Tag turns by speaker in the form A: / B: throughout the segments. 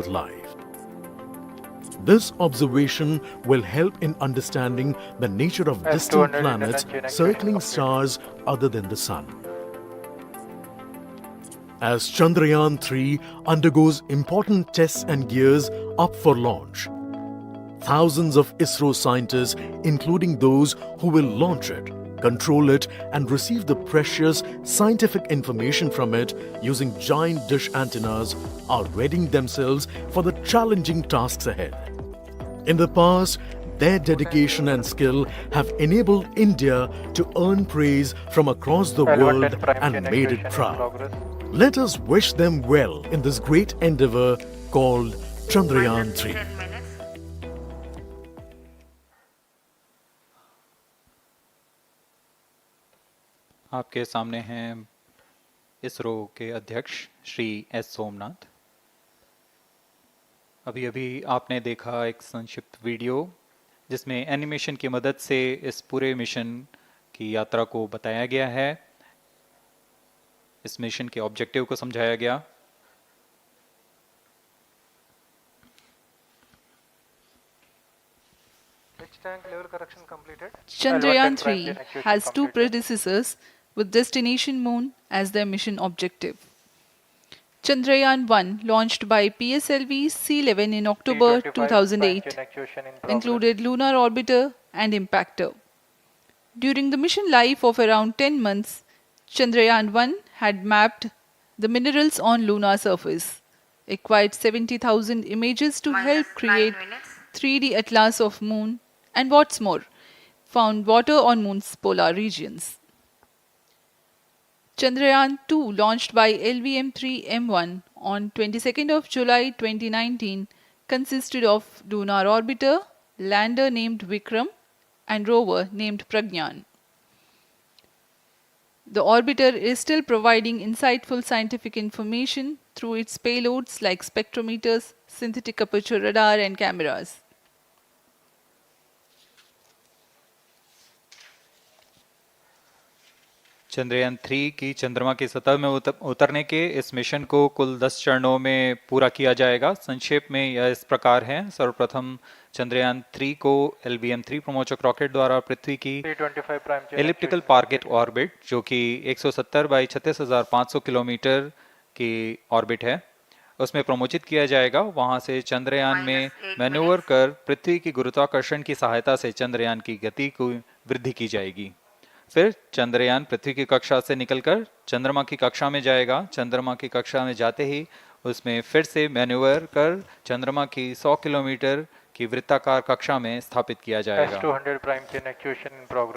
A: life. This observation will help in understanding the nature of distant planets circling stars other than the Sun. As Chandrayaan-3 undergoes important tests and gears up for launch, thousands of ISRO scientists, including those who will launch it, control it and receive the precious scientific information from it using giant dish antennas, are readying themselves for the challenging tasks ahead. In the past, their dedication and skill have enabled India to earn praise from across the world and made it proud. Let us wish them well in this great endeavor called Chandrayaan-3.
B: आपके सामने हैं इसरो के अध्यक्ष Shri S Somnath. अभी अभी आपने देखा एक संक्षिप्त वीडियो जिसमें एनिमेशन की मदद से इस पूरे मिशन की यात्रा को बताया गया है, इस मिशन के ऑब्जेक्टिव को समझाया गया।
C: Chandrayaan-3 has two predecessors with destination Moon as their mission objective. Chandrayaan-1, launched by PSLV C-11 in October 2008, included lunar orbiter and impactor. During the mission life of around 10 months, Chandrayaan-1 had mapped the minerals on lunar surface, acquired 70,000 images to help create 3D atlas of Moon, and what's more, found water on Moon's polar regions. Chandrayaan-2, launched by LVM3-M4 on 22nd of July 2019, consisted of lunar orbiter, lander named Vikram, and rover named Pragyan. The orbiter is still providing insightful scientific information through its payloads like spectrometers, synthetic aperture radar, and cameras.
B: Chandrayaan 3 की चंद्रमा की सतह में उतरने के इस mission को कुल 10 चरणों में पूरा किया जाएगा। संक्षेप में यह इस प्रकार है। सर्वप्रथम चंद्रयान 3 को LVM3 प्रमोचक रॉकेट द्वारा पृथ्वी की एलिप्टिकल टारगेट ऑर्बिट, जो कि 170 बाई 36,500 किलोमीटर की ऑर्बिट है, उसमें प्रमोचित किया जाएगा। वहां से चंद्रयान में मैन्यूवर कर पृथ्वी की गुरुत्वाकर्षण की सहायता से चंद्रयान की गति को वृद्धि की जाएगी। फिर चंद्रयान पृथ्वी की कक्षा से निकलकर चंद्रमा की कक्षा में जाएगा। चंद्रमा की कक्षा में जाते ही उसमें फिर से मैन्यूवर कर चंद्रमा की 100 किलोमीटर की वृत्ताकार कक्षा में स्थापित किया जाएगा।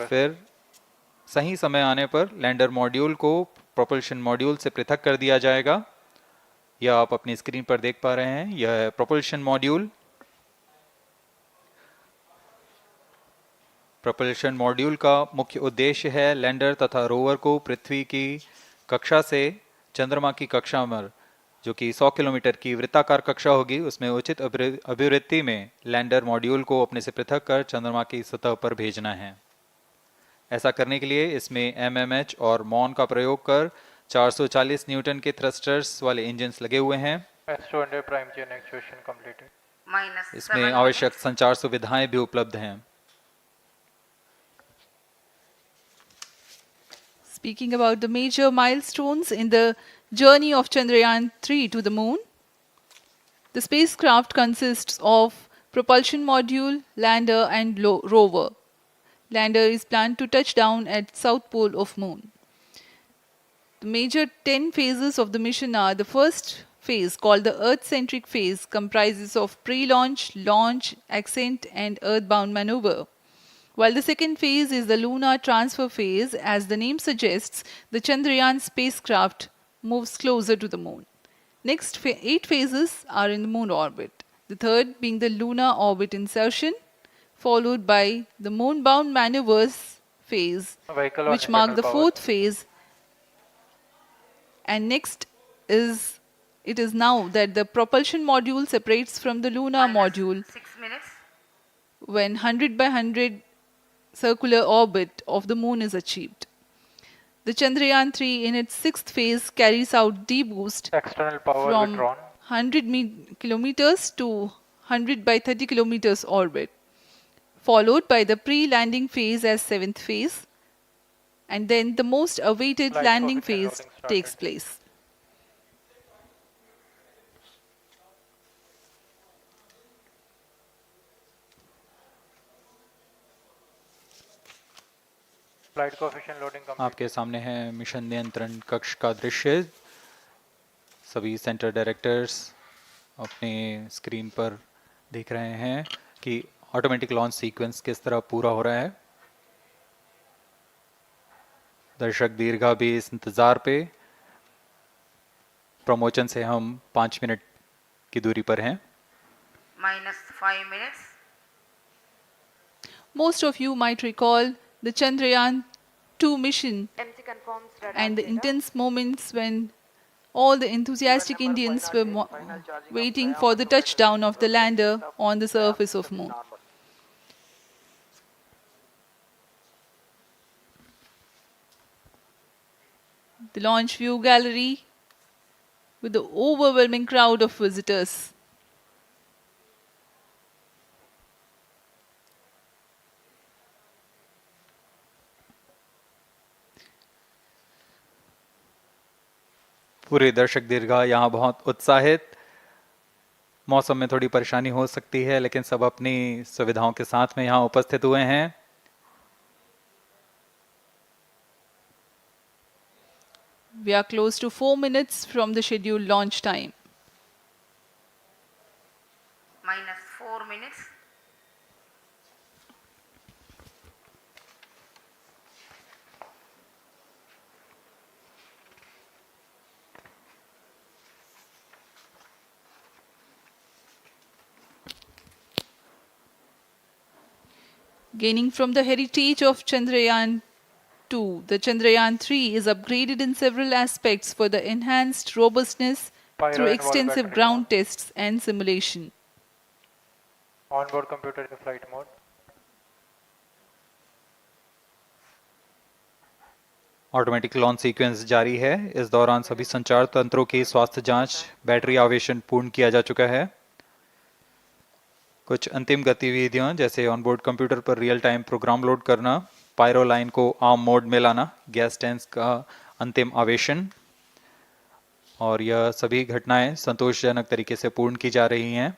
B: फिर सही समय आने पर लैंडर मॉड्यूल को प्रोपल्शन मॉड्यूल से पृथक कर दिया जाएगा। यह आप अपनी स्क्रीन पर देख पा रहे हैं, यह है प्रोपल्शन मॉड्यूल। प्रोपल्शन मॉड्यूल का मुख्य उद्देश्य है लैंडर तथा रोवर को पृथ्वी की कक्षा से चंद्रमा की कक्षा में, जो कि 100 किलोमीटर की वृत्ताकार कक्षा होगी, उसमें उचित अभिवृत्ति में लैंडर मॉड्यूल को अपने से पृथक कर चंद्रमा की सतह पर भेजना है। ऐसा करने के लिए इसमें MMH और मॉन का प्रयोग कर 440 न्यूटन के थ्रस्टर्स वाले इंजन्स लगे हुए हैं। इसमें आवश्यक संचार सुविधाएं भी उपलब्ध हैं।
C: Speaking about the major milestones in the journey of Chandrayaan-3 to the Moon, the spacecraft consists of propulsion module, lander and rover. Lander is planned to touch down at south pole of Moon. The major 10 phases of the mission are: the first phase, called the Earth-centric phase, comprises of pre-launch, launch, ascent and earthbound maneuver. While the second phase is the lunar transfer phase, as the name suggests, the Chandrayaan spacecraft moves closer to the Moon. Next 8 phases are in the Moon orbit, the third being the lunar orbit insertion, followed by the moon-bound maneuvers phase, which mark the fourth phase. And next it is now that the propulsion module separates from the lunar module when 100 by 100 circular orbit of the Moon is achieved. The Chandrayaan-3 in its 6th phase carries out D-boost from kilometers to 100 by 30 kilometers orbit, followed by the pre-landing phase as 7th phase, and then the most awaited
D: Flight
C: landing
D: coefficient
C: phase
D: loading started.
C: takes place.
D: Flight coefficient loading complete.
B: आपके सामने है mission नियंत्रण कक्ष का दृश्य। सभी centre directors अपने screen पर देख रहे हैं कि ऑटोमेटिक लॉन्च सीक्वेंस किस तरह पूरा हो रहा है। दर्शक दीर्घा भी इस इंतज़ार पे। प्रमोशन से हम 5 मिनट की दूरी पर हैं।
E: -5 minutes.
C: Most of you might recall the Chandrayaan-2 mission
E: MC confirms radar
C: and the
E: data.
C: intense moments when all the enthusiastic Indians were waiting for the touchdown of the lander on the surface of Moon. The launch view gallery with the overwhelming crowd of visitors.
B: पूरे दर्शक दीर्घा यहाँ बहुत उत्साहित। मौसम में थोड़ी परेशानी हो सकती है, लेकिन सब अपनी सुविधाओं के साथ में यहाँ उपस्थित हुए हैं।
C: We are close to 4 minutes from the scheduled launch time.
E: -4 minutes.
C: Gaining from the heritage of Chandrayaan-2, the Chandrayaan-3 is upgraded in several aspects for the enhanced robustness
D: Pyro
C: through
D: and wall
C: extensive
D: battery
C: ground
D: on.
C: tests and simulation.
D: Onboard computer in flight mode.
B: Automatic launch sequence जारी है। इस दौरान सभी संचार तंत्रों की स्वास्थ्य जांच, बैटरी आवेशन पूर्ण किया जा चुका है। कुछ अंतिम गतिविधियां जैसे ऑनबोर्ड कंप्यूटर पर रियल टाइम प्रोग्राम लोड करना, पायरो लाइन को आर्म मोड में लाना, गैस टैंक का अंतिम आवेशन, और यह सभी घटनाएं संतोषजनक तरीके से पूर्ण की जा रही हैं।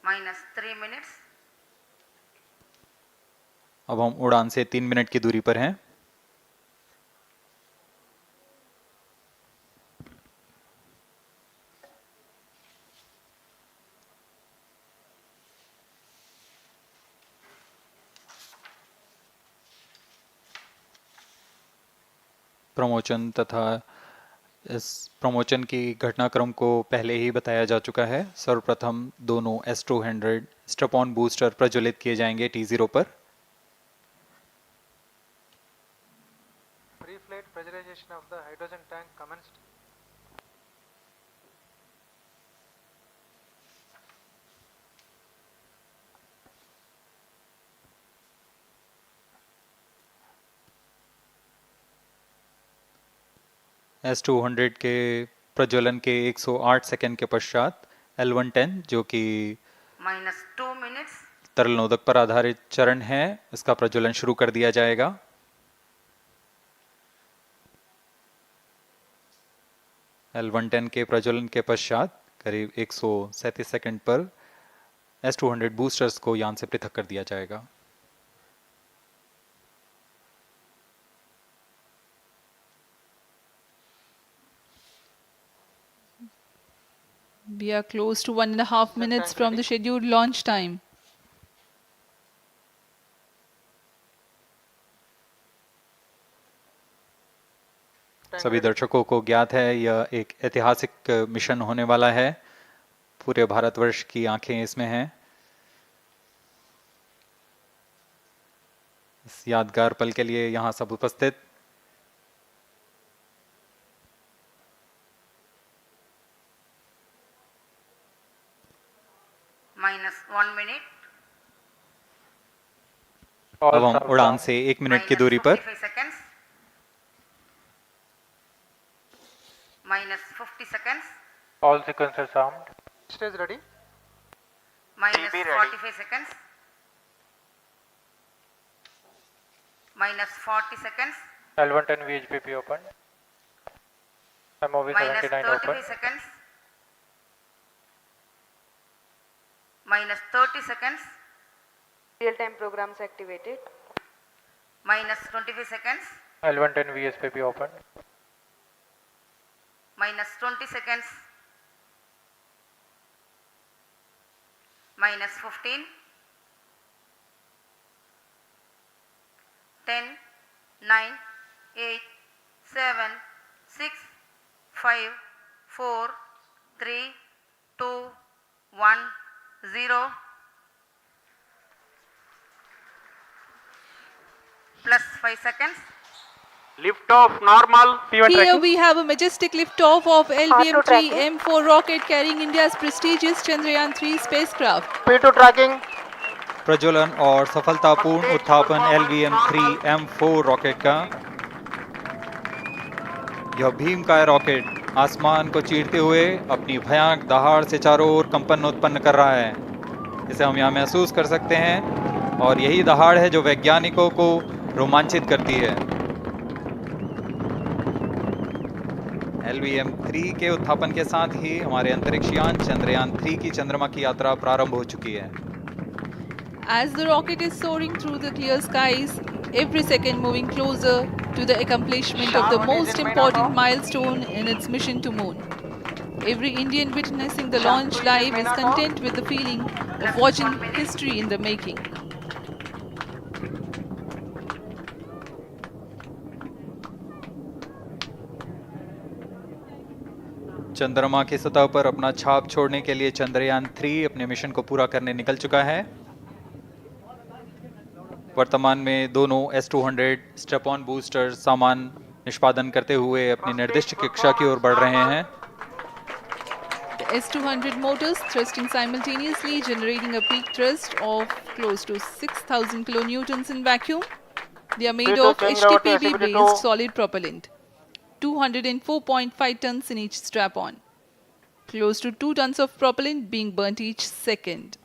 E: -3 minutes.
B: अब हम उड़ान से 3 मिनट की दूरी पर हैं। प्रमोशन तथा इस प्रमोशन की घटनाक्रम को पहले ही बताया जा चुका है। सर्वप्रथम दोनों S-200 स्ट्रप-ऑन बूस्टर प्रज्वलित किए जाएंगे T0 पर।
D: Pre-flight pressurization of the hydrogen tank commenced.
B: S-200 के प्रज्वलन के 108 सेकंड के पश्चात L-110 जो कि
E: -2 minutes.
B: तरल नोदक पर आधारित चरण है, इसका प्रज्वलन शुरू कर दिया जाएगा। L-110 के प्रज्वलन के पश्चात करीब 137 सेकंड पर S-200 बूस्टर्स को यान से पृथक कर दिया जाएगा।
C: We are close to 1.5 minutes from the scheduled launch time.
B: सभी दर्शकों को ज्ञात है यह एक ऐतिहासिक मिशन होने वाला है। पूरे भारतवर्ष की आंखें इसमें हैं। इस यादगार पल के लिए यहाँ सब उपस्थित।
E: -1 minute.
B: अब हम उड़ान से 1 मिनट की दूरी पर
E: -45 seconds. -50 seconds.
D: All sequencers armed.
F: Stage ready.
E: minus
F: TB ready.
E: 45 seconds, minus 40 seconds,
D: L110 VHPP open. MOV
E: minus
D: 79
E: 33
D: open.
E: seconds, minus 30 seconds,
G: Real-time programs activated.
E: minus 25 seconds,
D: L110 VSPP open.
E: minus 20 seconds, minus 15, 10, 9, 8, 7, 6, 5, 4, 3, 2, 1, 0. Plus 5 seconds.
F: Lift off normal.
C: Here we have a majestic liftoff of LVM3-M4 rocket carrying India's prestigious Chandrayaan-3 spacecraft.
F: P2 tracking.
B: प्रज्वलन और सफलतापूर्ण उत्थापन LVM3-M4 rocket का। यह भीमकाय rocket आसमान को चीरते हुए अपनी भयानक दहाड़ से चारों ओर कंपन उत्पन्न कर रहा है। इसे हम यहाँ महसूस कर सकते हैं और यही दहाड़ है जो वैज्ञानिकों को रोमांचित करती है। LVM3 के उत्थापन के साथ ही हमारे अंतरिक्ष यान चंद्रयान-3 की चंद्रमा की यात्रा प्रारंभ हो चुकी है।
C: As the rocket is soaring through the clear skies, every second moving closer to the accomplishment of the most important milestone in its mission to moon. Every Indian witnessing the launch live is content with the feeling of watching history in the making.
B: चंद्रमा की सतह पर अपना छाप छोड़ने के लिए चंद्रयान-3 अपने मिशन को पूरा करने निकल चुका है। वर्तमान में दोनों S-200 स्टेप ऑन बूस्टर सामान निष्पादन करते हुए अपनी निर्दिष्ट कक्षा की ओर बढ़ रहे हैं।
C: The S-200 motors thrusting simultaneously, generating a peak thrust of close to 6,000 kilonewtons in vacuum. They are made of HTPB-based solid propellant, 204.5 tons in each strap-on. Close to 2 tons of propellant being burnt each second.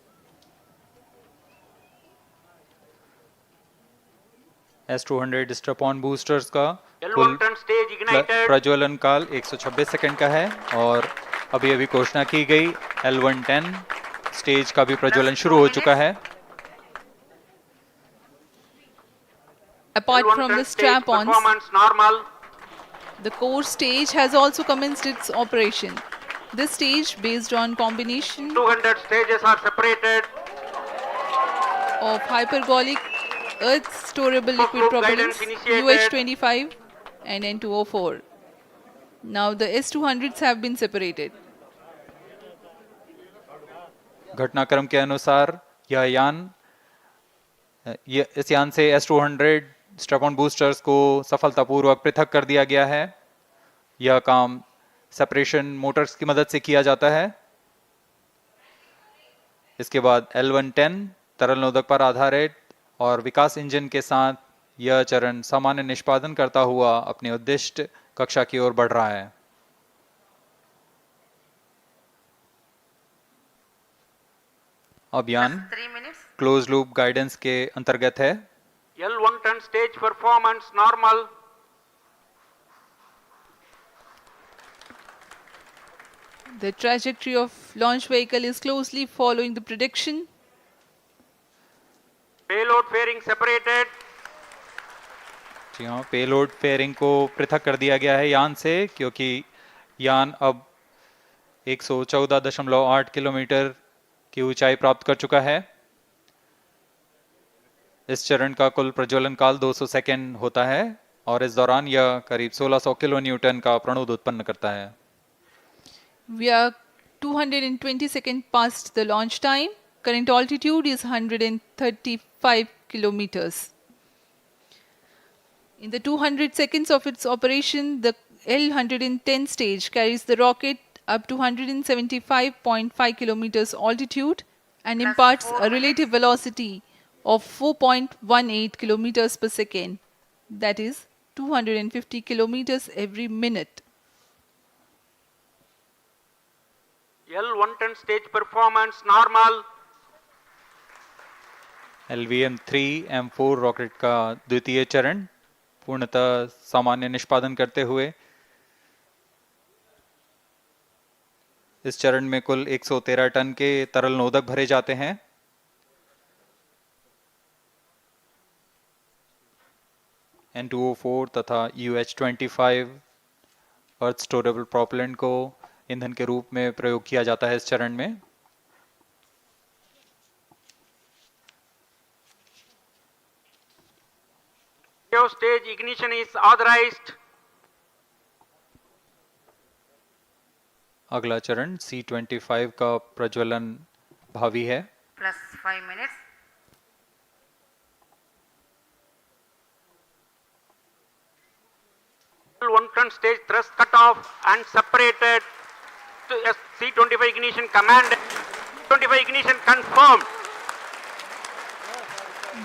B: S-200 step on boosters का कुल प्रज्वलन काल 126 second का है और अभी अभी घोषणा की गई L110 स्टेज का भी प्रज्वलन शुरू हो चुका है।
C: Apart from the strap-ons, the core stage has also commenced its operation. This stage, based on combination
F: 200 stages are separated.
C: of hypergolic earth storable liquid
F: Group
C: propellants
F: guidance initiated.
C: UH-25 and N2O4. Now the S-200s have been separated.
B: घटनाक्रम के अनुसार इस यान से S-200 step on boosters को सफलतापूर्वक पृथक कर दिया गया है। यह काम सेपरेशन मोटर्स की मदद से किया जाता है। इसके बाद L110 तरल नोदक पर आधारित और विकास इंजन के साथ यह चरण सामान्य निष्पादन करता हुआ अपने उद्दिष्ट कक्षा की ओर बढ़ रहा है। अब यान
E: 3 minutes.
B: क्लोज लूप गाइडेंस के अंतर्गत है।
F: L110 stage performance normal.
C: The trajectory of launch vehicle is closely following the prediction.
F: Payload fairing separated.
B: जी हाँ, पेलोड फेयरिंग को पृथक कर दिया गया है यान से, क्योंकि यान अब 114.8 किलोमीटर की ऊंचाई प्राप्त कर चुका है। इस चरण का कुल प्रज्वलन काल 200 सेकेंड होता है और इस दौरान यह करीब 1600 किलो न्यूटन का प्रणोद उत्पन्न करता है।
C: We are 220 seconds past the launch time. Current altitude is 135 kilometers. In the 200 seconds of its operation, the L110 stage carries the rocket up to 175.5 kilometers altitude and imparts a relative velocity of 4.18 kilometers per second, that is 250 kilometers every minute.
F: L110 stage performance normal.
B: LVM3-M4 rocket का द्वितीय चरण पूर्णतः सामान्य निष्पादन करते हुए इस चरण में कुल 113 टन के तरल नोदक भरे जाते हैं। N2O4 तथा UH-25 अर्थ स्टोरेबल प्रोपेलेंट को ईंधन के रूप में प्रयोग किया जाता है इस चरण में।
F: Stage ignition is authorized.
B: अगला चरण C25 का प्रज्वलन भावी है।
E: plus 5 minutes.
F: L110 stage thrust cut off and separated. To C25 ignition command. 25 ignition confirmed.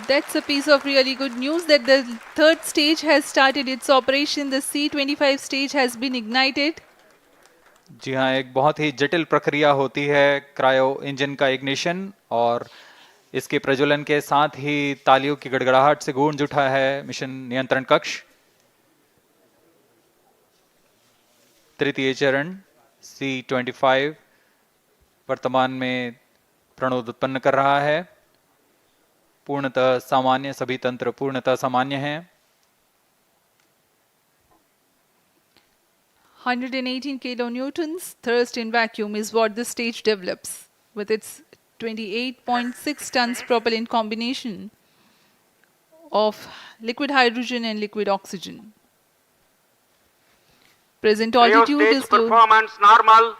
C: That's a piece of really good news that the third stage has started its operation. The C25 stage has been ignited.
B: जी हाँ, एक बहुत ही जटिल प्रक्रिया होती है cryo engine का ignition और इसके प्रज्वलन के साथ ही तालियों की गड़गड़ाहट से गूंज उठा है मिशन नियंत्रण कक्ष। तृतीय चरण C25 वर्तमान में प्रणोद उत्पन्न कर रहा है। पूर्णतः सामान्य, सभी तंत्र पूर्णतः सामान्य हैं।
C: 118 kilonewtons thrust in vacuum is what the stage develops with its 28.6 tons propellant combination of liquid hydrogen and liquid oxygen. Present altitude
F: Stage
C: is close.
F: performance normal.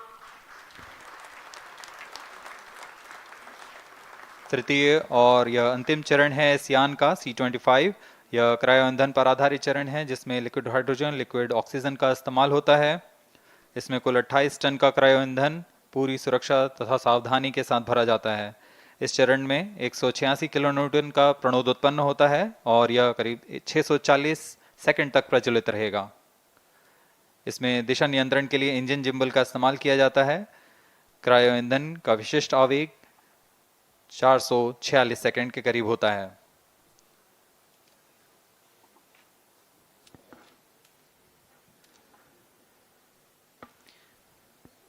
B: तृतीय और यह अंतिम चरण है इस यान का C25। यह क्रायो ईंधन पर आधारित चरण है जिसमें लिक्विड हाइड्रोजन, लिक्विड ऑक्सीजन का इस्तेमाल होता है। इसमें कुल 28 टन का क्रायो ईंधन पूरी सुरक्षा तथा सावधानी के साथ भरा जाता है। इस चरण में 186 किलोन्यूटन का प्रणोद उत्पन्न होता है और यह करीब 640 सेकंड तक प्रज्वलित रहेगा। इसमें दिशा नियंत्रण के लिए इंजन जिम्बल का इस्तेमाल किया जाता है। क्रायो ईंधन का विशिष्ट आवेग 446 सेकंड के करीब होता है।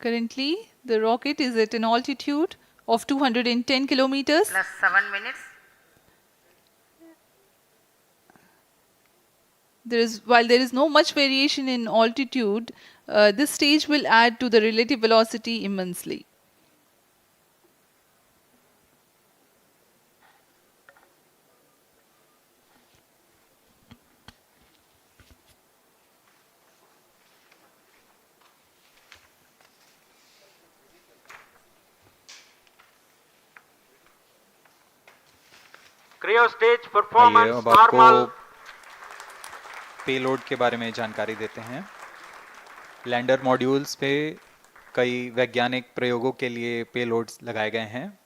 C: Currently, the rocket is at an altitude of 210 kilometers.
E: Plus 7 minutes.
C: While there is no much variation in altitude, this stage will add to the relative velocity immensely.
F: Cryo stage
B: आइए
F: performance
B: अब आपको
F: normal.
B: Payload के बारे में जानकारी देते हैं। Lander modules पे कई वैज्ञानिक प्रयोगों के लिए पेलोड्स लगाए गए हैं।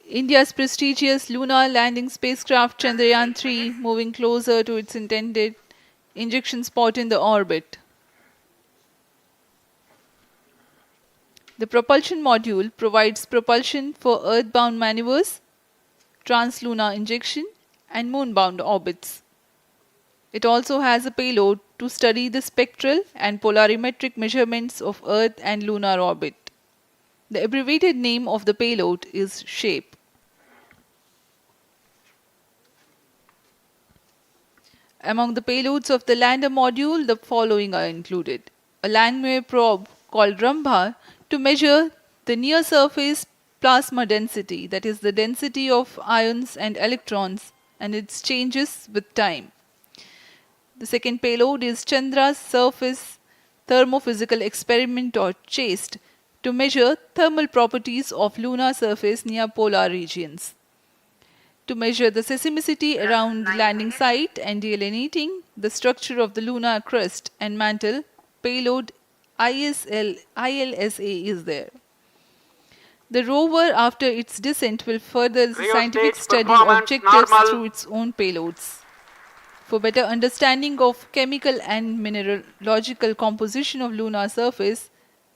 C: India's prestigious lunar landing spacecraft Chandrayaan-3 moving closer to its intended injection spot in the orbit. The propulsion module provides propulsion for earthbound maneuvers, translunar injection, and moonbound orbits. It also has a payload to study the spectral and polarimetric measurements of Earth and lunar orbit. The abbreviated name of the payload is SHAPE. Among the payloads of the lander module, the following are included. A landwehr probe called Rambha to measure the near-surface plasma density, that is the density of ions and electrons, and its changes with time. The second payload is Chandra's Surface Thermophysical Experiment or CHAST to measure thermal properties of lunar surface near polar regions. To measure the seismicity around the landing site and delineating the structure of the lunar crust and mantle, payload ILSA is there. The rover, after its descent, will further the scientific
F: Rheostage
C: study
F: performance
C: objectives
F: normal.
C: through its own payloads. For better understanding of chemical and mineralogical composition of lunar surface,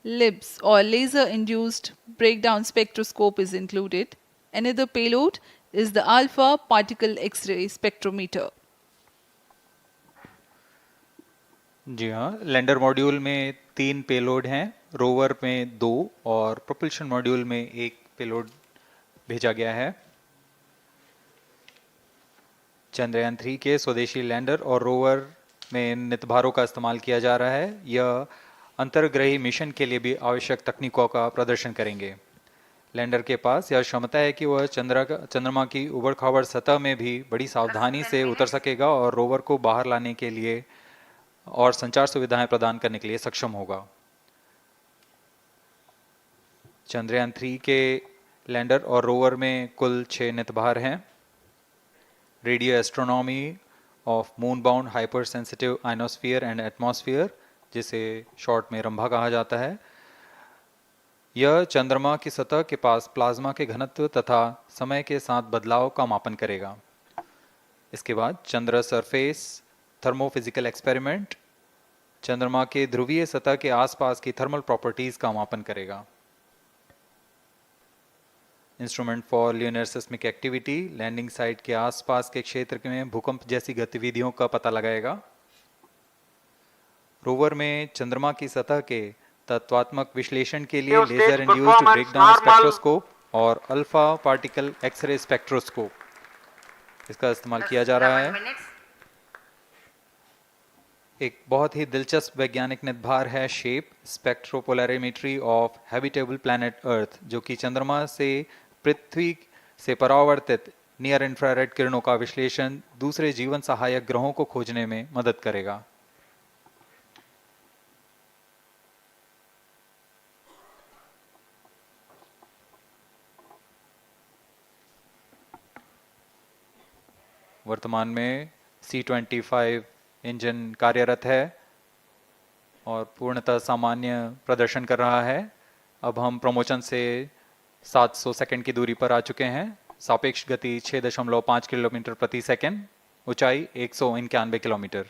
C: LIBS or laser-induced breakdown spectroscope is included. Another payload is the alpha particle X-ray spectrometer.
B: जी हाँ, lander module में 3 payload हैं, rover में 2 और propulsion module में 1 payload भेजा गया है। चंद्रयान 3 के स्वदेशी लैंडर और रोवर में नितभारों का इस्तेमाल किया जा रहा है। यह अंतर्ग्रही मिशन के लिए भी आवश्यक तकनीकों का प्रदर्शन करेंगे। लैंडर के पास यह क्षमता है कि वह चंद्रमा की उबड़-खाबड़ सतह में भी बड़ी सावधानी से उतर सकेगा और रोवर को बाहर लाने के लिए और संचार सुविधाएं प्रदान करने के लिए सक्षम होगा। चंद्रयान 3 के लैंडर और रोवर में कुल 6 नितभार हैं। Radio astronomy of moon bound hyper sensitive ionosphere and atmosphere, जिसे शॉर्ट में रंभा कहा जाता है, यह चंद्रमा की सतह के पास प्लाज्मा के घनत्व तथा समय के साथ बदलाव का मापन करेगा। इसके बाद चंद्र सरफेस थर्मोफिजिकल एक्सपेरिमेंट चंद्रमा के ध्रुवीय सतह के आसपास की थर्मल प्रॉपर्टीज का मापन करेगा। Instrument for lunar seismic activity landing site के आसपास के क्षेत्र में भूकंप जैसी गतिविधियों का पता लगाएगा। रोवर में चंद्रमा की सतह के तत्वात्मक विश्लेषण के लिए लेजर इंड्यूस्ड ब्रेकडाउन स्पेक्ट्रोस्कोप और अल्फा पार्टिकल एक्सरे स्पेक्ट्रोस्कोप इसका इस्तेमाल किया जा रहा है। एक बहुत ही दिलचस्प वैज्ञानिक निर्धार है shape स्पेक्ट्रोपोलैरिमेट्री of habitable planet earth, जो कि चंद्रमा से पृथ्वी से परावर्तित नियर इंफ्रारेड किरणों का विश्लेषण दूसरे जीवन सहायक ग्रहों को खोजने में मदद करेगा। वर्तमान में C-25 इंजन कार्यरत है और पूर्णतः सामान्य प्रदर्शन कर रहा है। अब हम प्रमोशन से 700 सेकंड की दूरी पर आ चुके हैं। सापेक्ष गति 6.5 किलोमीटर प्रति सेकंड, ऊंचाई 191 kilometre.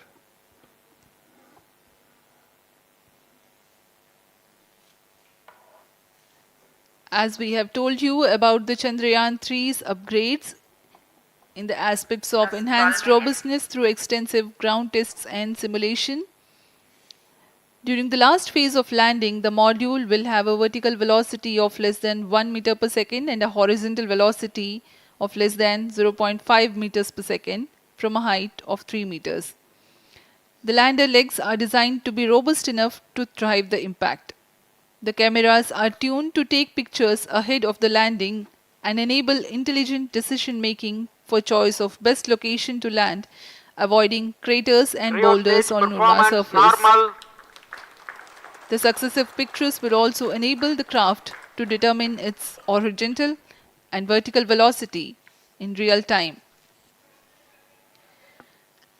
C: As we have told you about the Chandrayaan-3's upgrades in the aspects of enhanced robustness through extensive ground tests and simulation, during the last phase of landing, the module will have a vertical velocity of less than 1 meter per second and a horizontal velocity of less than 0.5 meters per second from a height of 3 meters. The lander legs are designed to be robust enough to drive the impact. The cameras are tuned to take pictures ahead of the landing and enable intelligent decision making for choice of best location to land, avoiding craters and boulders on lunar surface.
F: Normal.
C: The successive pictures will also enable the craft to determine its horizontal and vertical velocity in real time.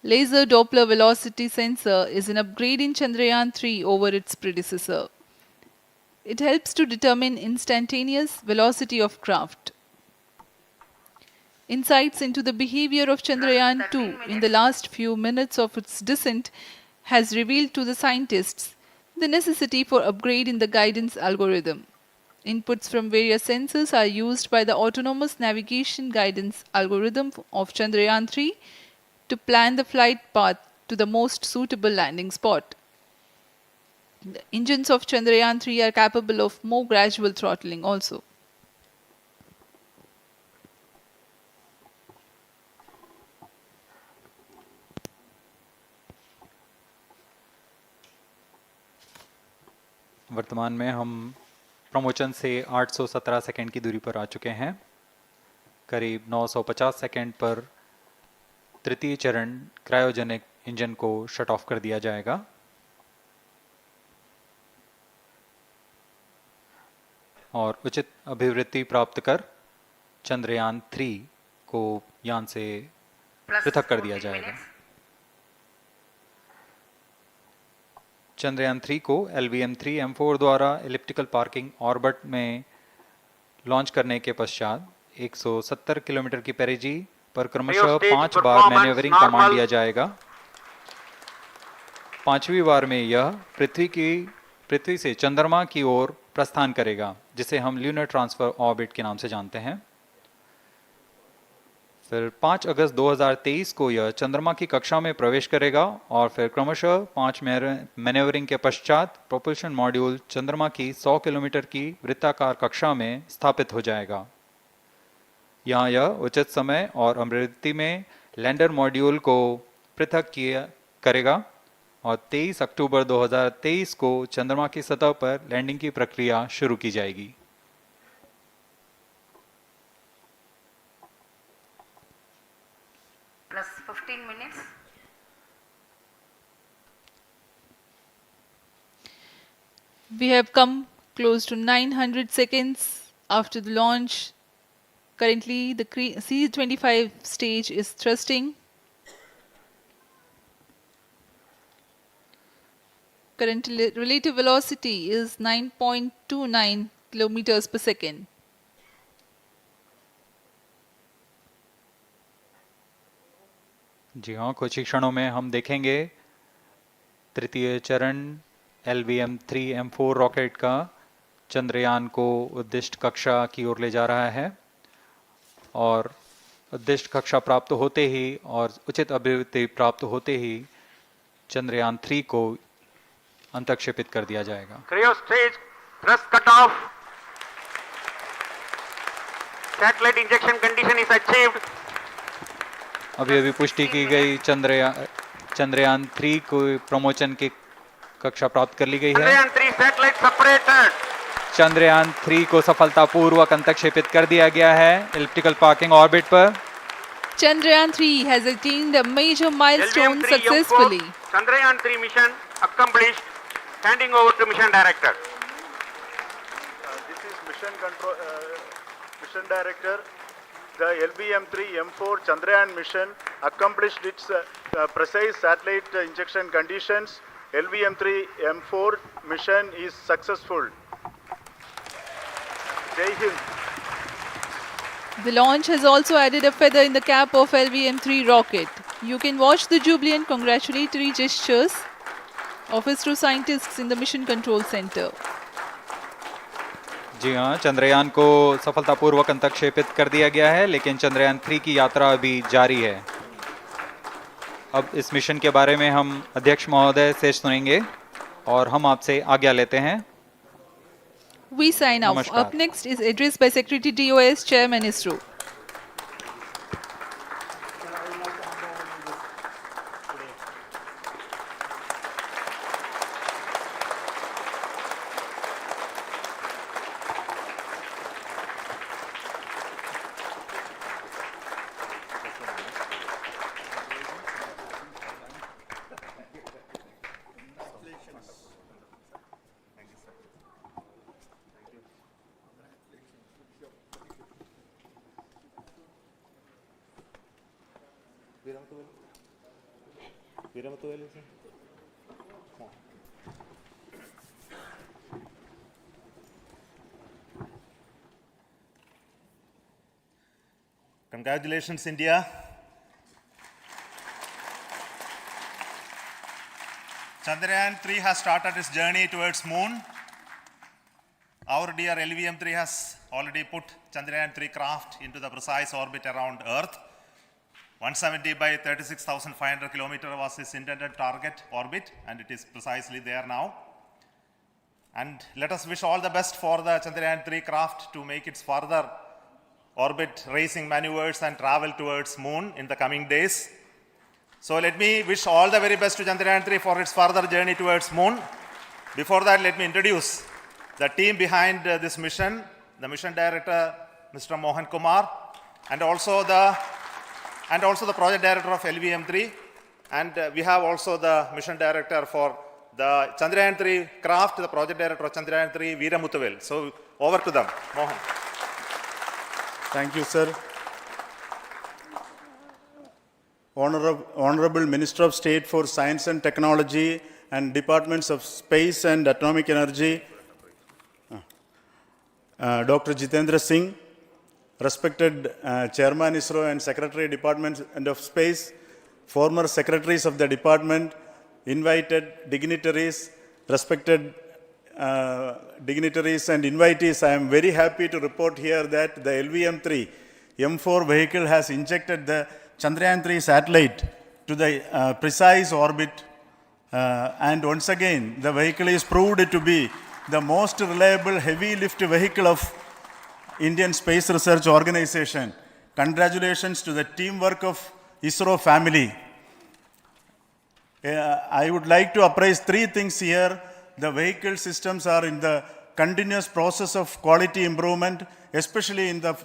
C: Laser Doppler velocity sensor is an upgrade in Chandrayaan-3 over its predecessor. It helps to determine instantaneous velocity of craft. Insights into the behavior of Chandrayaan-2 in the last few minutes of its descent has revealed to the scientists the necessity for upgrade in the guidance algorithm. Inputs from various sensors are used by the autonomous navigation guidance algorithm of Chandrayaan-3 to plan the flight path to the most suitable landing spot. The engines of Chandrayaan-3 are capable of more gradual throttling also.
B: वर्तमान में हम promotion से 817 second की दूरी पर आ चुके हैं। करीब 950 सेकंड पर तृतीय चरण क्रायोजेनिक इंजन को शट ऑफ कर दिया जाएगा। और उचित अभिवृत्ति प्राप्त कर चंद्रयान 3 को यान से पृथक कर दिया जाएगा। चंद्रयान 3 को LVM3-M4 द्वारा एलिप्टिकल पार्किंग ऑर्बिट में लॉन्च करने के पश्चात 170 किलोमीटर की पेरिजी पर क्रमशः
F: Stage
B: 5 बार
F: performance
B: मैन्यूवरिंग कमांड
F: normal.
B: दिया जाएगा। 5वीं बार में यह पृथ्वी से चंद्रमा की ओर प्रस्थान करेगा, जिसे हम ल्यूनर ट्रांसफर ऑर्बिट के नाम से जानते हैं। फिर 5 अगस्त 2023 को यह चंद्रमा की कक्षा में प्रवेश करेगा और फिर क्रमशः 5 मैन्यूवरिंग के पश्चात प्रोपल्शन मॉड्यूल चंद्रमा की 100 किलोमीटर की वृत्ताकार कक्षा में स्थापित हो जाएगा। यहाँ यह उचित समय और अमृति में लैंडर मॉड्यूल को पृथक करेगा और 23 अक्टूबर 2023 को चंद्रमा की सतह पर लैंडिंग की प्रक्रिया शुरू की जाएगी।
E: Plus 15 minutes.
C: We have come close to 900 seconds after the launch. Currently, the C-25 stage is thrusting. Current relative velocity is 9.29 kilometers per second.
B: जी हाँ, कुछ ही क्षणों में हम देखेंगे तृतीय चरण LVM3-M4 रॉकेट का चंद्रयान को उद्दिष्ट कक्षा की ओर ले जा रहा है और उद्दिष्ट कक्षा प्राप्त होते ही और उचित अभिवृद्धि प्राप्त होते ही चंद्रयान 3 को अंतक्षेपित कर दिया जाएगा।
F: Cryo stage thrust cutoff. Satellite injection condition is achieved.
B: अभी पुष्टि की गई चंद्रयान 3 को प्रमोशन की कक्षा प्राप्त कर ली गई है।
F: Chandrayaan 3 satellite separated.
B: चंद्रयान 3 को सफलतापूर्वक अंतक्षेपित कर दिया गया है एलिप्टिकल पार्किंग ऑर्बिट पर।
C: Chandrayaan 3 has attained a major milestone
F: LVM3-M4
C: successfully.
F: Chandrayaan 3 mission accomplished. Handing over to mission director.
H: This is mission director. The LVM3-M4 Chandrayaan mission accomplished its precise satellite injection conditions. LVM3-M4 mission is successful. Jai Hind.
C: The launch has also added a feather in the cap of LVM3 rocket. You can watch the jubilant congratulatory gestures of ISRO scientists in the Mission Control Center.
B: जी हाँ, चंद्रयान को सफलतापूर्वक अंतक्षेपित कर दिया गया है, लेकिन चंद्रयान 3 की यात्रा अभी जारी है। अब इस मिशन के बारे में हम अध्यक्ष महोदय से सुनेंगे और हम आपसे आज्ञा लेते हैं।
C: We sign off.
B: नमस्कार।
C: Up next is address by Secretary DOS, Chairman ISRO.
H: Congratulations, India. Chandrayaan 3 has started its journey towards moon. Our dear LVM3 has already put Chandrayaan 3 craft into the precise orbit around Earth. 170 by 36,500 kilometer was its intended target orbit, and it is precisely there now. And let us wish all the best for the Chandrayaan 3 craft to make its further orbit racing maneuvers and travel towards moon in the coming days. So let me wish all the very best to Chandrayaan 3 for its further journey towards moon. Before that, let me introduce the team behind this mission, the mission director, Mr. Mohan Kumar, and also the project director of LVM3, and we have also the mission director for the Chandrayaan 3 craft, the project director of Chandrayaan 3, Veera Muthuvel. So over to them, Mohan.
I: Thank you, sir. Honorable Minister of State for Science and Technology and Departments of Space and Atomic Energy, Dr. Jitendra Singh, respected Chairman ISRO and Secretary Department of Space, former secretaries of the department, invited dignitaries, respected dignitaries and invitees. I am very happy to report here that the LVM3-M4 vehicle has injected the Chandrayaan-3 satellite to the precise orbit. And once again, the vehicle is proved to be the most reliable heavy lift vehicle of Indian Space Research Organization. Congratulations to the teamwork of ISRO family. I would like to appraise three things here. The vehicle systems are in the continuous process of quality improvement, especially in the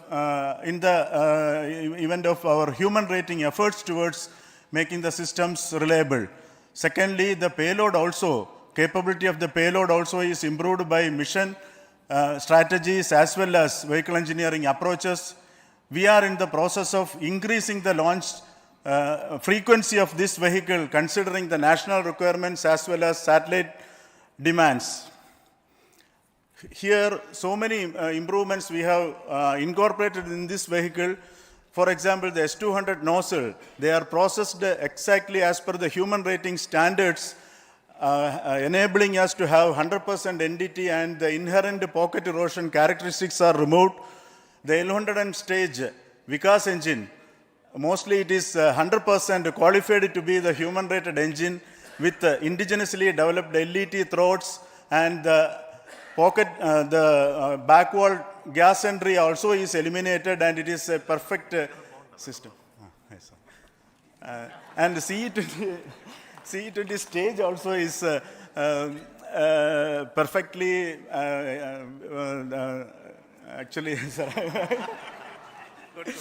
I: event of our human rating efforts towards making the systems reliable. Secondly, the payload also, capability of the payload also is improved by mission strategies as well as vehicle engineering approaches. We are in the process of increasing the launch frequency of this vehicle considering the national requirements as well as satellite demands. Here, so many improvements we have incorporated in this vehicle. For example, the S200 nozzle, they are processed exactly as per the human rating standards, enabling us to have 100% NDT, and the inherent pocket erosion characteristics are removed. The L100 stage Vikas engine, mostly it is 100% qualified to be the human rated engine with indigenously developed LET throats, and the pocket, back wall gas entry also is eliminated, and it is a perfect system. And CE20 stage also is perfectly, actually, sir.
H: Good.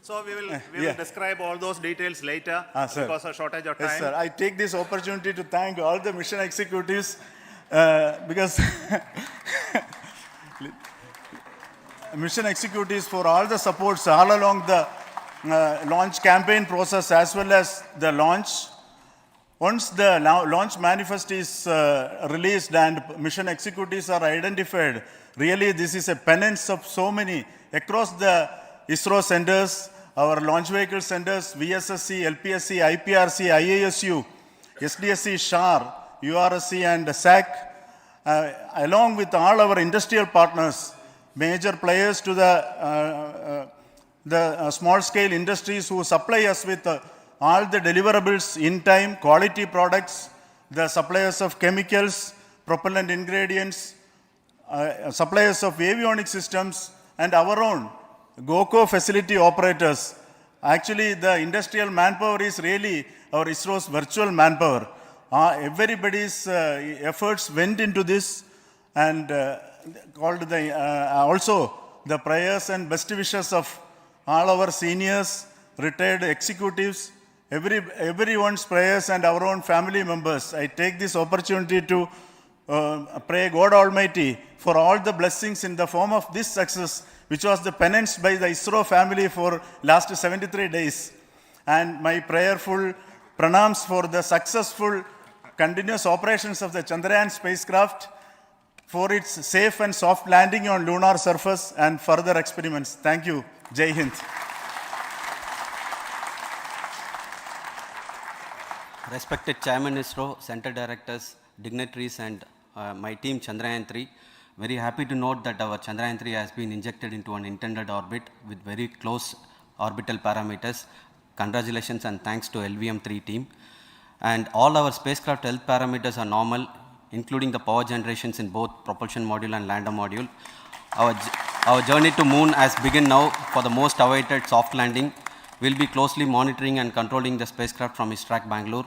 H: So we will describe all those details later because of shortage of time.
I: Yes, sir. I take this opportunity to thank all the mission executives because mission executives for all the supports all along the launch campaign process as well as the launch. Once the launch manifest is released and mission executives are identified, really this is a penance of so many across the ISRO centers, our launch vehicle centers, VSSC, LPSC, IPRC, IASU, SDSC, SHAR, URSC and SAC, along with all our industrial partners, major players to the small-scale industries who supply us with all the deliverables in time, quality products, the suppliers of chemicals, propellant ingredients, suppliers of avionics systems, and our own GOCO facility operators. Actually, the industrial manpower is really our ISRO's virtual manpower. Everybody's efforts went into this, and also the prayers and best wishes of all our seniors, retired executives, everyone's prayers and our own family members. I take this opportunity to pray God Almighty for all the blessings in the form of this success, which was the penance by the ISRO family for last 73 days. And my prayerful pranams for the successful continuous operations of the Chandrayaan spacecraft, for its safe and soft landing on lunar surface and further experiments. Thank you. Jai Hind.
J: Respected Chairman ISRO, Center Directors, dignitaries and my team Chandrayaan-3, very happy to note that our Chandrayaan-3 has been injected into an intended orbit with very close orbital parameters. Congratulations and thanks to LVM3 team. And all our spacecraft health parameters are normal, including the power generations in both propulsion module and lander module. Our journey to moon has begun now for the most awaited soft landing. We'll be closely monitoring and controlling the spacecraft from ISTRAC Bangalore.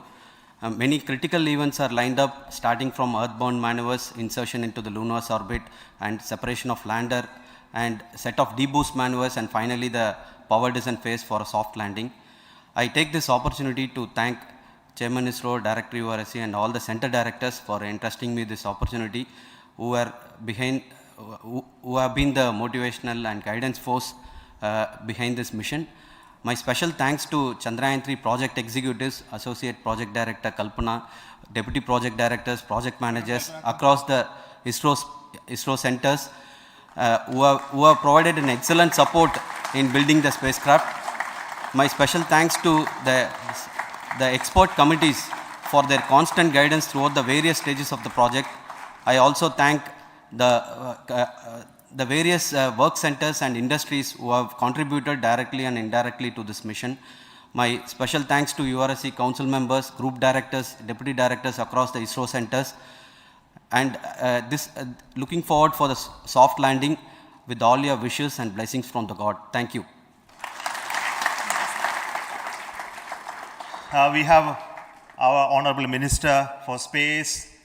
J: Many critical events are lined up, starting from earthbound maneuvers, insertion into the lunar orbit, and separation of lander, and set of deboost maneuvers, and finally the power descent phase for a soft landing. I take this opportunity to thank Chairman ISRO, Director URSC, and all the center directors for entrusting me this opportunity, who have been the motivational and guidance force behind this mission. My special thanks to Chandrayaan-3 project executives, Associate Project Director Kalpana, Deputy Project Directors, Project Managers across the ISRO centers who have provided an excellent support in building the spacecraft. My special thanks to the expert committees for their constant guidance throughout the various stages of the project. I also thank the various work centers and industries who have contributed directly and indirectly to this mission. My special thanks to URSC council members, group directors, deputy directors across the ISRO centers, and looking forward for the soft landing with all your wishes and blessings from the God. Thank you.
H: We have our Honorable Minister for Space,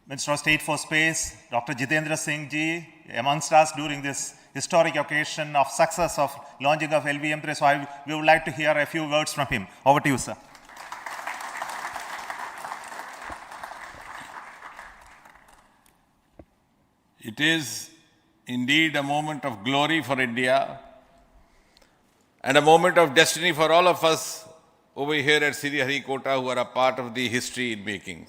H: Minister of State for Space, Dr. Jitendra Singh ji, amongst us during this historic occasion of success of launching of LVM3. So we would like to hear a few words from him. Over to you, sir.
K: It is indeed a moment of glory for India and a moment of destiny for all of us over here at Sriharikota who are a part of the history in making.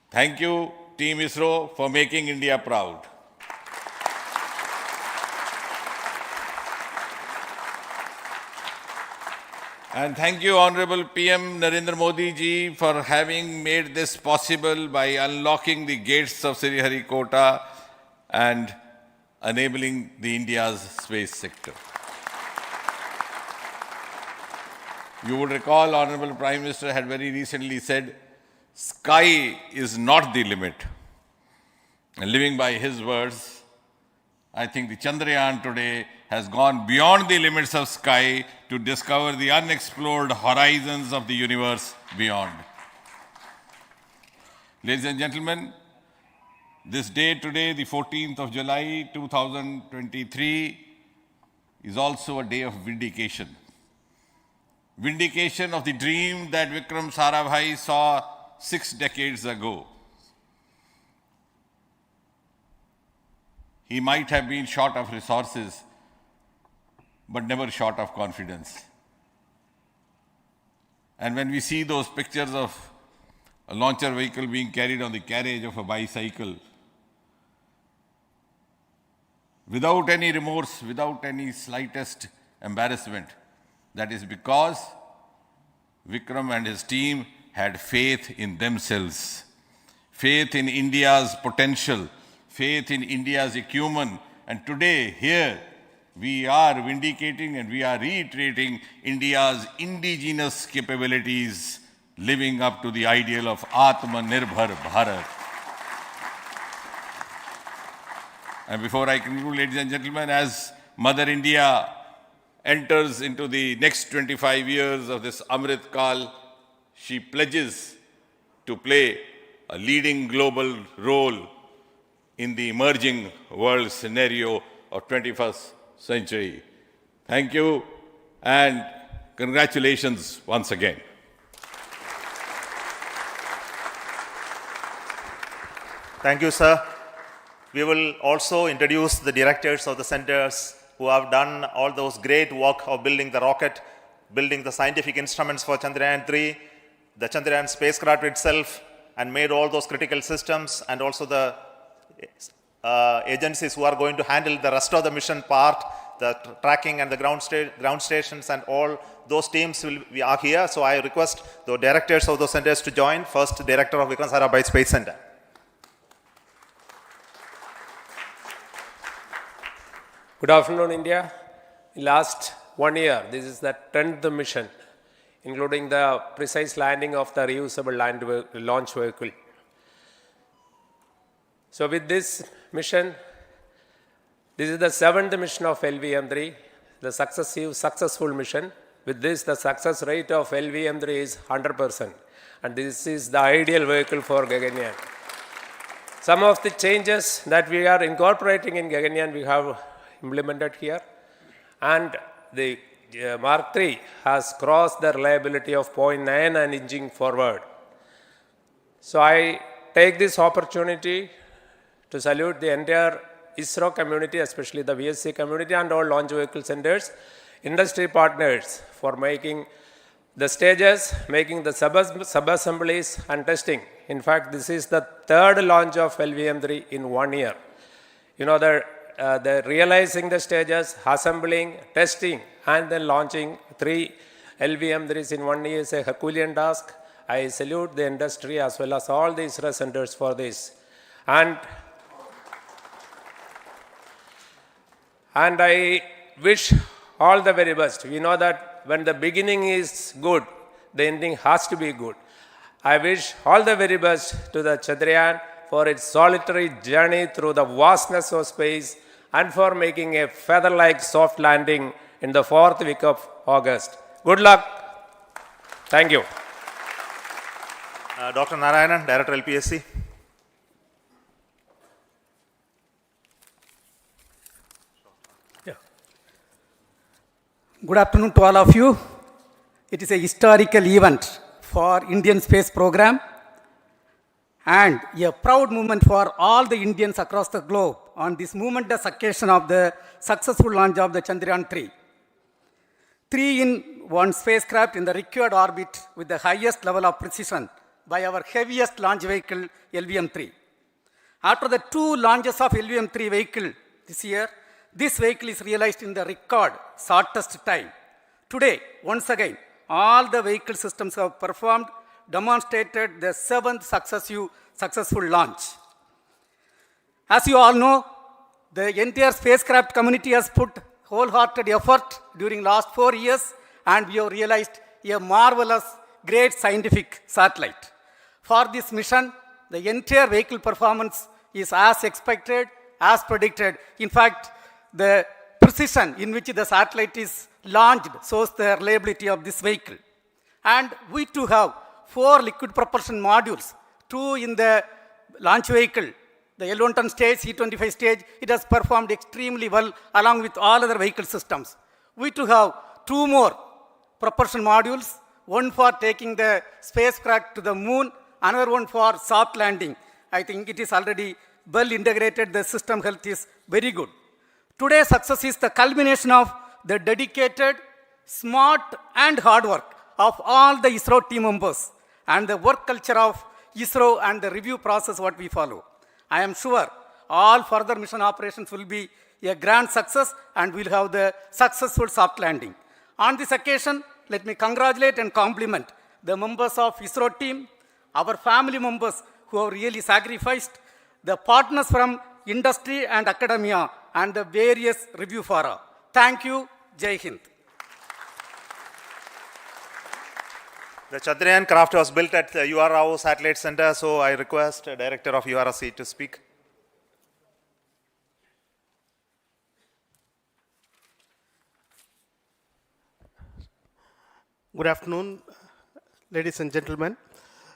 K: Thank you, Team ISRO, for making India proud. And thank you, Honorable PM Narendra Modi ji, for having made this possible by unlocking the gates of Sriharikota and enabling the India's space sector. You would recall, Honorable Prime Minister had very recently said, sky is not the limit. And living by his words, I think the Chandrayaan today has gone beyond the limits of sky to discover the unexplored horizons of the universe beyond. Ladies and gentlemen, this day today, the 14th of July 2023, is also a day of vindication. Vindication of the dream that Vikram Sarabhai saw 6 decades ago. He might have been short of resources, but never short of confidence. And when we see those pictures of a launcher vehicle being carried on the carriage of a bicycle, without any remorse, without any slightest embarrassment, that is because Vikram and his team had faith in themselves, faith in India's potential, faith in India's acumen. And today, here, we are vindicating and we are reiterating India's indigenous capabilities, living up to the ideal of Atmanirbhar Bharat. And before I conclude, ladies and gentlemen, as Mother India enters into the next 25 years of this Amrit Kal, she pledges to play a leading global role in the emerging world scenario of 21st century. Thank you and congratulations once again.
H: Thank you, sir. We will also introduce the directors of the centers who have done all those great work of building the rocket, building the scientific instruments for Chandrayaan-3, the Chandrayaan spacecraft itself, and made all those critical systems, and also the agencies who are going to handle the rest of the mission part, the tracking and the ground stations, and all those teams are here. So I request the directors of those centers to join. First, Director of Vikram Sarabhai Space Center.
L: Good afternoon, India. In last 1 year, this is the 10th mission, including the precise landing of the reusable launch vehicle. So with this mission, this is the 7th mission of LVM3, the successful mission. With this, the success rate of LVM3 is 100%. And this is the ideal vehicle for Gaganyaan. Some of the changes that we are incorporating in Gaganyaan, we have implemented here. And the Mark III has crossed the reliability of 0.9 and inching forward. So I take this opportunity to salute the entire ISRO community, especially the VSC community and all launch vehicle centers, industry partners for making the stages, making the sub-assemblies and testing. In fact, this is the third launch of LVM3 in 1 year. You know, the realizing the stages, assembling, testing, and then launching 3 LVM3s in 1 year is a Herculean task. I salute the industry as well as all the ISRO centers for this. And I wish all the very best. We know that when the beginning is good, the ending has to be good. I wish all the very best to the Chandrayaan for its solitary journey through the vastness of space and for making a feather-like soft landing in the 4th week of August. Good luck. Thank you.
H: Dr. Narayanan, Director LPSC.
M: Good afternoon to all of you. It is a historical event for Indian space program and a proud moment for all the Indians across the globe on this momentous occasion of the successful launch of the Chandrayaan-3. 3-in-1 spacecraft in the required orbit with the highest level of precision by our heaviest launch vehicle, LVM3. After the 2 launches of LVM3 vehicle this year, this vehicle is realized in the record shortest time. Today, once again, all the vehicle systems have performed, demonstrated the 7th successful launch. As you all know, the entire spacecraft community has put wholehearted effort during last 4 years, and we have realized a marvelous, great scientific satellite. For this mission, the entire vehicle performance is as expected, as predicted. In fact, the precision in which the satellite is launched shows the reliability of this vehicle. And we too have 4 liquid propulsion modules, 2 in the launch vehicle. The L110 stage, C25 stage, it has performed extremely well along with all other vehicle systems. We too have 2 more propulsion modules, one for taking the spacecraft to the moon, another one for soft landing. I think it is already well integrated, the system health is very good. Today's success is the culmination of the dedicated, smart and hard work of all the ISRO team members and the work culture of ISRO and the review process what we follow. I am sure all further mission operations will be a grand success and we'll have the successful soft landing. On this occasion, let me congratulate and compliment the members of ISRO team, our family members who have really sacrificed, the partners from industry and academia, and the various review fora. Thank you. Jai Hind.
H: The Chandrayaan craft was built at the UR Rao Satellite Center, so I request the Director of URC to speak.
N: Good afternoon, ladies and gentlemen.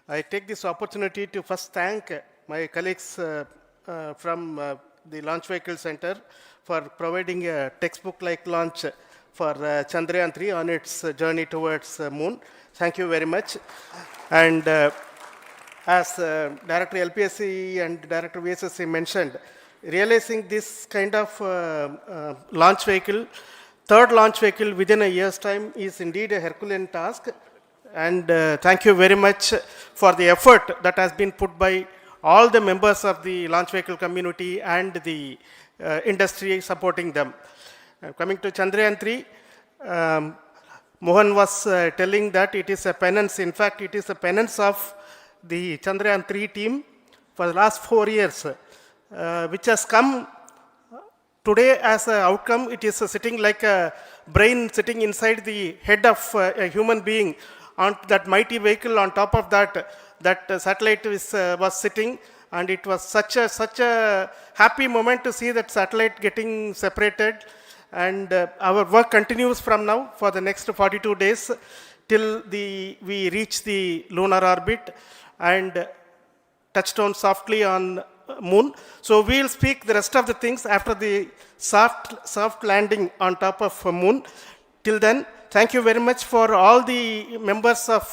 N: I take this opportunity to first thank my colleagues from the Launch Vehicle Center for providing a textbook-like launch for Chandrayaan-3 on its journey towards moon. Thank you very much. And as Director LPSC and Director VSSC mentioned, realizing this kind of launch vehicle, third launch vehicle within a year's time is indeed a Herculean task. And thank you very much for the effort that has been put by all the members of the launch vehicle community and the industry supporting them. Coming to Chandrayaan-3, Mohan was telling that it is a penance. In fact, it is a penance of the Chandrayaan-3 team for the last 4 years, which has come today as an outcome. It is sitting like a brain sitting inside the head of a human being on that mighty vehicle. On top of that, that satellite was sitting, and it was such a happy moment to see that satellite getting separated. And our work continues from now for the next 42 days till we reach the lunar orbit and touch down softly on moon. So we'll speak the rest of the things after the soft landing on top of moon. Till then, thank you very much for all the members of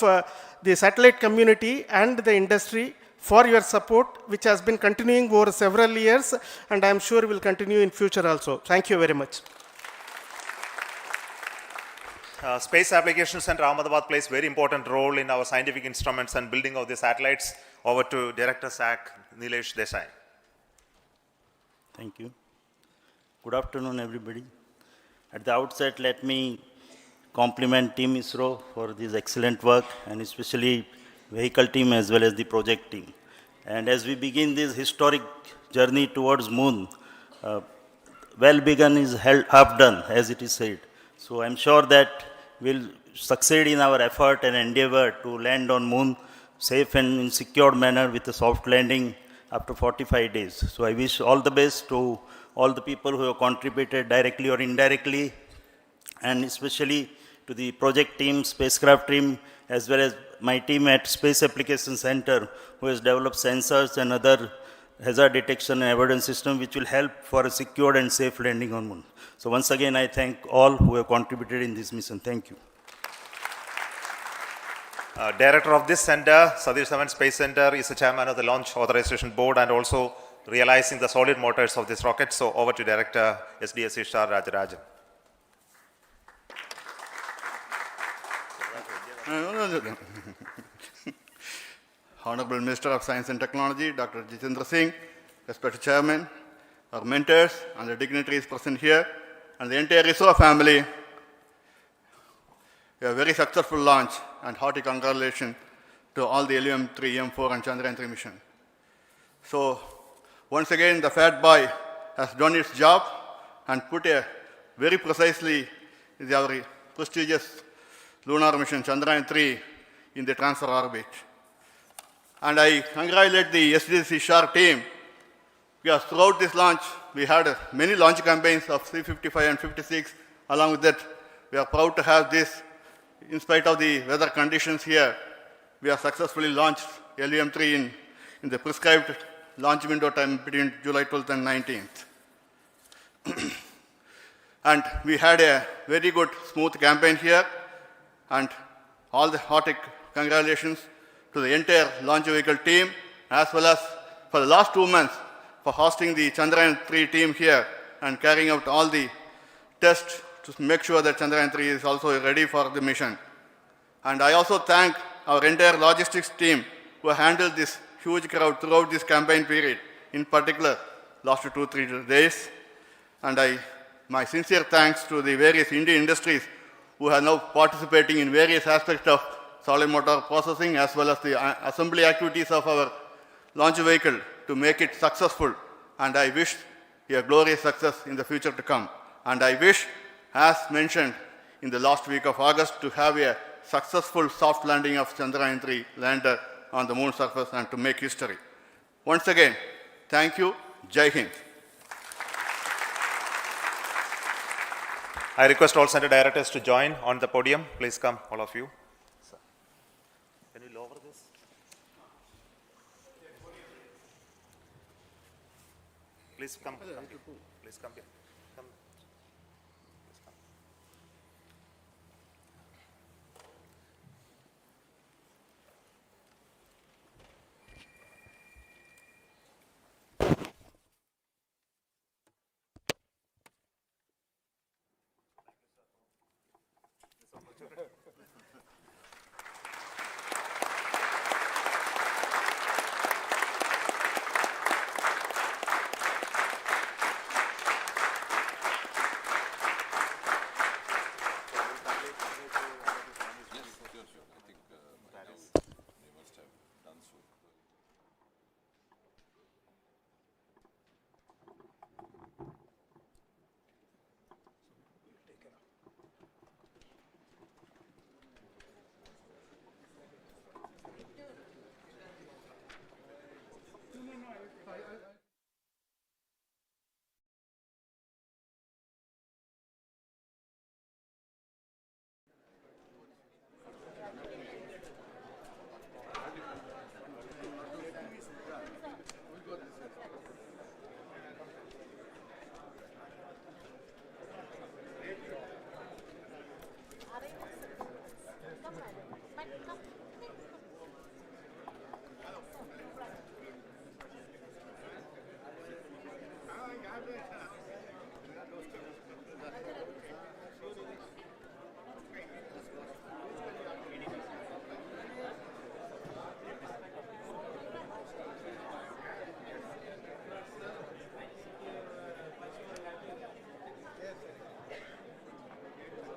N: the satellite community and the industry for your support, which has been continuing over several years, and I'm sure will continue in future also. Thank you very much.
H: Space Applications Center Ahmedabad plays very important role in our scientific instruments and building of the satellites. Over to Director SAC, Nilesh Desai.
O: Thank you. Good afternoon, everybody. At the outset, let me compliment Team ISRO for this excellent work, and especially vehicle team as well as the project team. And as we begin this historic journey towards moon, well begun is half done, as it is said. So I'm sure that we'll succeed in our effort and endeavor to land on moon safe and in secure manner with a soft landing after 45 days. So I wish all the best to all the people who have contributed directly or indirectly, and especially to the project team, spacecraft team, as well as my team at Space Applications Center, who has developed sensors and other hazard detection and avoidance system which will help for a secure and safe landing on moon. So once again, I thank all who have contributed in this mission. Thank you.
H: Director of this center, Satish Dhawan Space Center, is the chairman of the Launch Authorization Board and also realizing the solid motors of this rocket. So over to Director SDSC Shah Rajarajan.
I: Honorable Minister of Science and Technology, Dr. Jitendra Singh, respected Chairman, our mentors and the dignitaries present here, and the entire ISRO family, a very successful launch and hearty congratulations to all the LVM3-M4 and Chandrayaan-3 mission. So, once again, the Fat Boy has done its job and put a very precisely our prestigious lunar mission Chandrayaan-3 in the transfer orbit. And I congratulate the SDSC SHAR team, because throughout this launch, we had many launch campaigns of C-55 and 56. Along with that, we are proud to have this. In spite of the weather conditions here, we have successfully launched LVM3 in the prescribed launch window time between July 12th and 19th. And we had a very good, smooth campaign here, and all the hearty congratulations to the entire launch vehicle team, as well as for the last 2 months for hosting the Chandrayaan-3 team here and carrying out all the tests to make sure that Chandrayaan-3 is also ready for the mission. And I also thank our entire logistics team who handled this huge crowd throughout this campaign period, in particular last 2-3 days. And my sincere thanks to the various Indian industries who are now participating in various aspects of solid motor processing as well as the assembly activities of our launch vehicle to make it successful. And I wish a glorious success in the future to come. And I wish, as mentioned in the last week of August, to have a successful soft landing of Chandrayaan-3 lander on the moon surface and to make history. Once again, thank you. Jai Hind.
H: I request all center directors to join on the podium. Please come, all of you. Can you lower this? Please come. Please come here.